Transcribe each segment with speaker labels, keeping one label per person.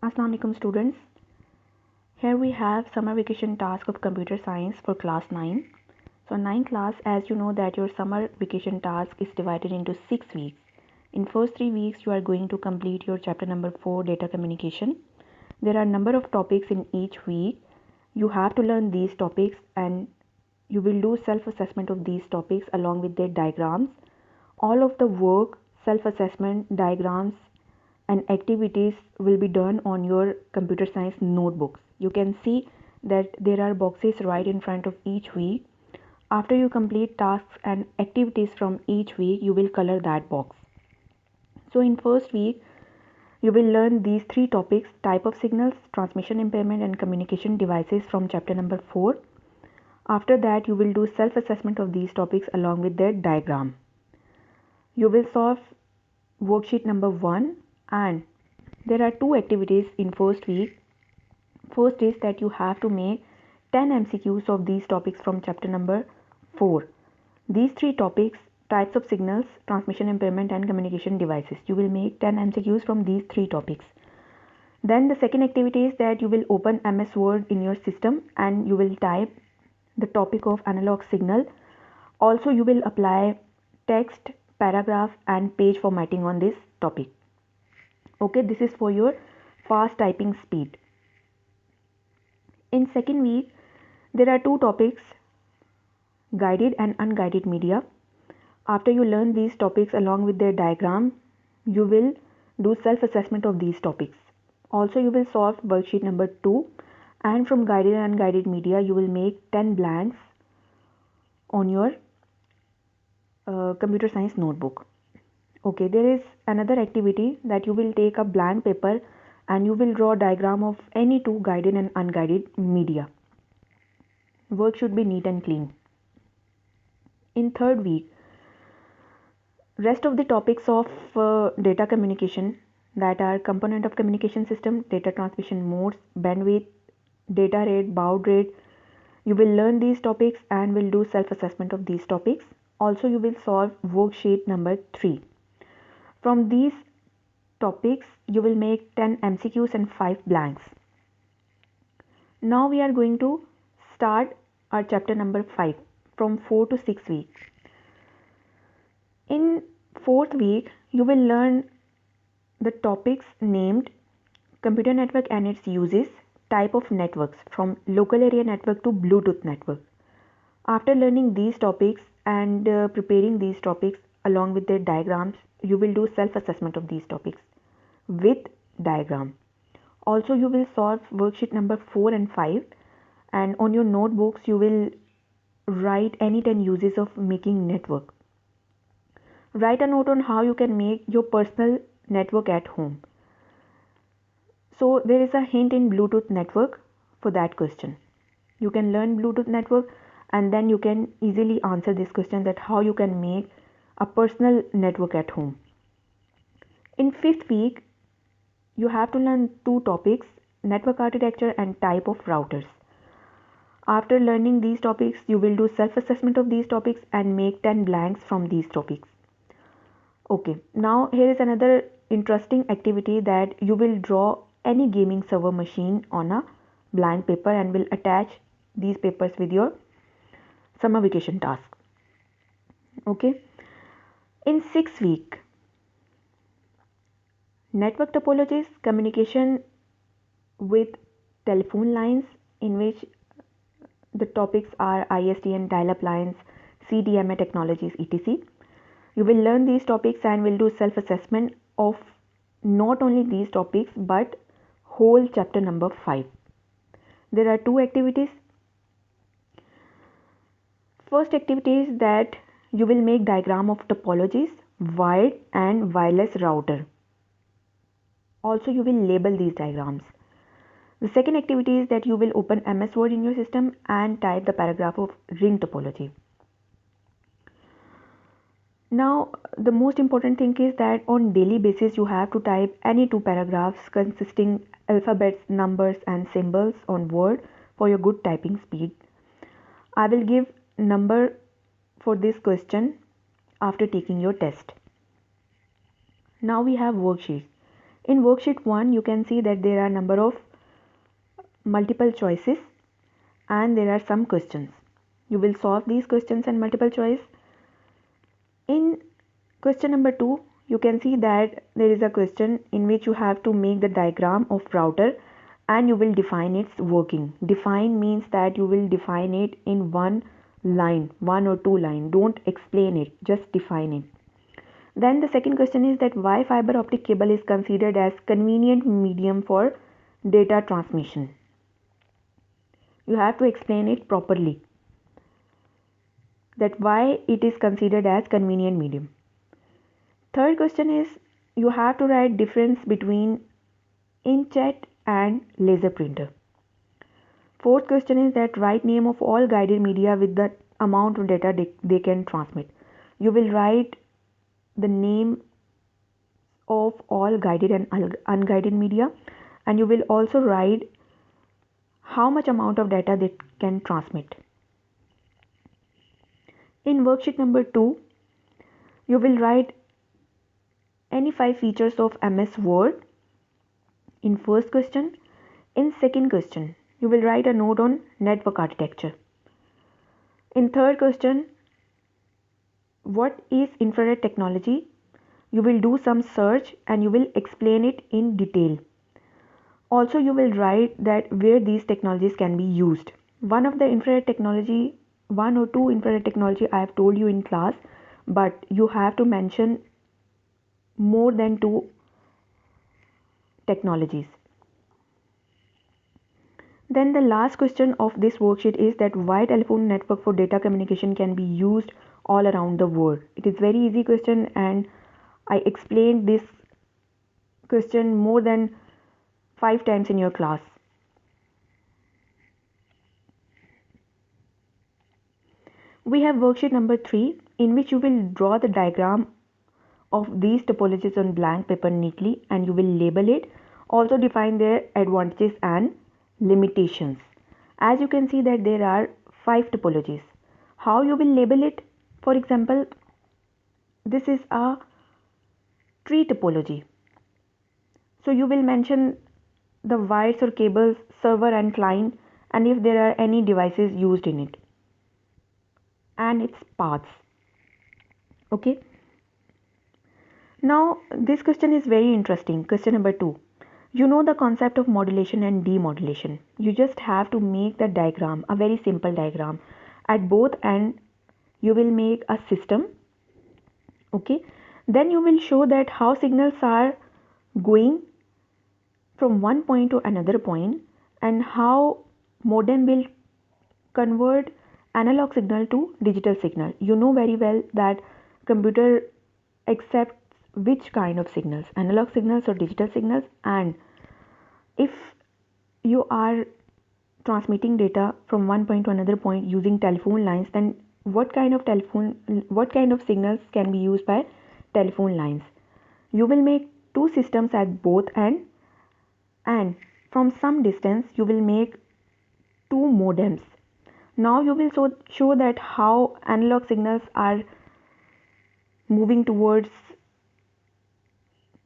Speaker 1: Assalamu alaikum students. Here we have summer vacation task of computer science for class 9. So 9th class, as you know that your summer vacation task is divided into 6 weeks. In first 3 weeks you are going to complete your chapter number 4 data communication. There are number of topics in each week. You have to learn these topics and you will do self-assessment of these topics along with their diagrams. All of the work, self-assessment, diagrams and activities will be done on your computer science notebooks. You can see that there are boxes right in front of each week. After you complete tasks and activities from each week, you will color that box. So in first week, you will learn these three topics: type of signals, transmission impairment and communication devices from chapter number 4. After that, you will do self-assessment of these topics along with their diagram. You will solve worksheet number 1 and there are two activities in first week. First is that you have to make 10 MCQs of these topics from chapter number 4. These three topics: types of signals, transmission impairment and communication devices. You will make 10 MCQs from these three topics. Then the second activity is that you will open MS Word in your system and you will type the topic of analog signal. Also you will apply text, paragraph and page formatting on this topic. Okay, this is for your fast typing speed. In second week, there are two topics: guided and unguided media. After you learn these topics along with their diagram, you will do self-assessment of these topics. Also, you will solve worksheet number 2 and from guided and unguided media, you will make 10 blanks on your computer science notebook. Okay, there is another activity that you will take a blank paper and you will draw a diagram of any two guided and unguided media. Work should be neat and clean. In third week, rest of the topics of data communication, that are component of communication system, data transmission modes, bandwidth, data rate, baud rate. You will learn these topics and will do self-assessment of these topics. Also, you will solve worksheet number 3. From these topics, you will make 10 MCQs and 5 blanks. Now we are going to start our chapter number 5 from 4 to 6 weeks. In fourth week, you will learn the topics named computer network and its uses, type of networks from local area network to Bluetooth network. After learning these topics and preparing these topics along with their diagrams, you will do self-assessment of these topics with diagram. Also, you will solve worksheet number 4 and 5 and on your notebooks you will write any 10 uses of making network. Write a note on how you can make your personal network at home. So there is a hint in Bluetooth network for that question. You can learn Bluetooth network and then you can easily answer this question, that how you can make a personal network at home. In fifth week, you have to learn two topics: network architecture and type of routers. After learning these topics, you will do self-assessment of these topics and make 10 blanks from these topics. Okay, now here is another interesting activity, that you will draw any gaming server machine on a blank paper and will attach these papers with your summer vacation task. Okay, in 6 week, network topologies, communication with telephone lines, in which the topics are ISDN, dial-up lines, CDMA technologies, etc. You will learn these topics and will do self-assessment of not only these topics but whole chapter number 5. There are two activities. First activity is that you will make diagram of topologies, wired and wireless router. Also, you will label these diagrams. The second activity is that you will open MS Word in your system and type the paragraph of ring topology. Now, the most important thing is that on daily basis you have to type any two paragraphs consisting alphabets, numbers and symbols on Word for your good typing speed. I will give number for this question after taking your test. Now we have worksheets. In worksheet 1, you can see that there are number of multiple choices and there are some questions. You will solve these questions and multiple choice. In question number 2, you can see that there is a question in which you have to make the diagram of router and you will define its working. Define means that you will define it in one line, one or two line. Don't explain it, just define it. Then the second question is that why fiber optic cable is considered as convenient medium for data transmission. You have to explain it properly, that why it is considered as convenient medium. Third question is you have to write difference between inkjet and laser printer. Fourth question is that write name of all guided media with the amount of data they can transmit. You will write the name of all guided and unguided media, and you will also write how much amount of data they can transmit. In worksheet number 2, you will write any 5 features of MS Word in first question. In second question, you will write a note on network architecture. In third question, what is infrared technology? You will do some search and you will explain it in detail. Also, you will write that where these technologies can be used. One or two infrared technology I have told you in class, but you have to mention more than 2 technologies. Then the last question of this worksheet is that why telephone network for data communication can be used all around the world. It is very easy question and I explained this question more than 5 times in your class. We have worksheet number 3 in which you will draw the diagram of these topologies on blank paper neatly and you will label it. Also define their advantages and limitations. As you can see that there are 5 topologies. How you will label it? For example, this is a tree topology. So you will mention the wires or cables, server and client, and if there are any devices used in it and its paths. Okay. Now this question is very interesting. Question number 2. You know the concept of modulation and demodulation. You just have to make the diagram, a very simple diagram. At both ends, you will make a system. Okay. Then you will show that how signals are going from one point to another point and how modem will convert analog signal to digital signal. You know very well that computer accepts which kind of signals, analog signals or digital signals, and if you are transmitting data from one point to another point using telephone lines, then what kind of signals can be used by telephone lines. You will make 2 systems at both ends and from some distance you will make 2 modems. Now you will show that how analog signals are moving towards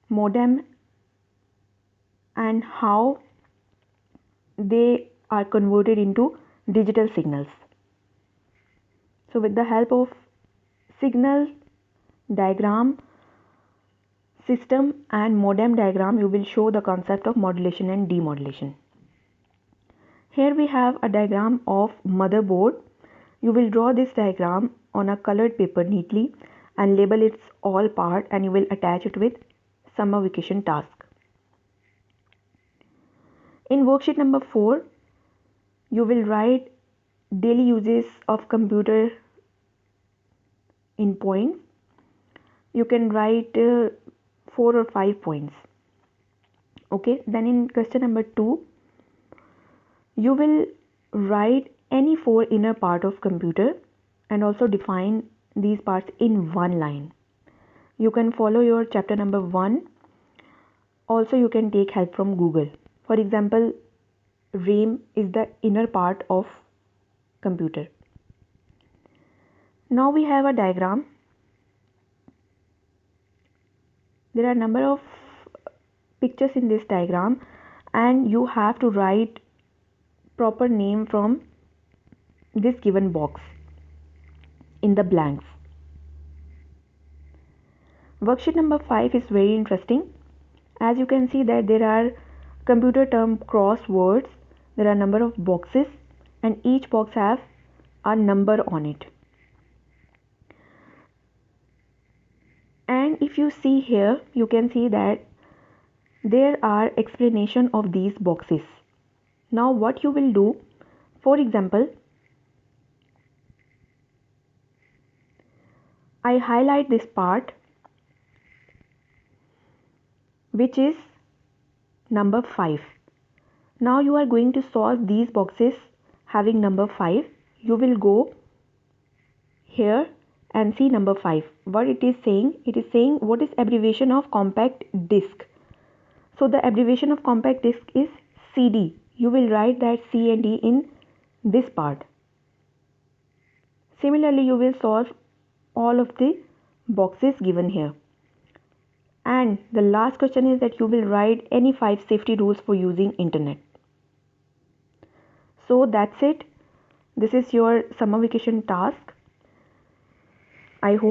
Speaker 1: modem and how they are converted into digital signals. So with the help of signal diagram, system and modem diagram, you will show the concept of modulation and demodulation. Here we have a diagram of motherboard. You will draw this diagram on a colored paper neatly and label its all part and you will attach it with summer vacation task. In worksheet number 4, you will write daily uses of computer in points. You can write 4 or 5 points. Okay, then in question number 2, you will write any 4 inner part of computer and also define these parts in one line. You can follow your chapter number 1. Also you can take help from Google. For example, RAM is the inner part of computer. Now we have a diagram. There are a number of pictures in this diagram, and you have to write proper name from this given box in the blanks. Worksheet number 5 is very interesting. As you can see that there are computer term crosswords, there are number of boxes, and each box have a number on it. And if you see here, you can see that there are explanation of these boxes. Now what you will do, for example, I highlight this part which is number 5. Now you are going to solve these boxes having number 5. You will go here and see number 5. What it is saying? It is saying what is abbreviation of compact disc. So the abbreviation of compact disc is CD. You will write that C and D in this part. Similarly, you will solve all of the boxes given here. And the last question is that you will write any 5 safety rules for using internet. So that's it. This is your summer vacation task. I hope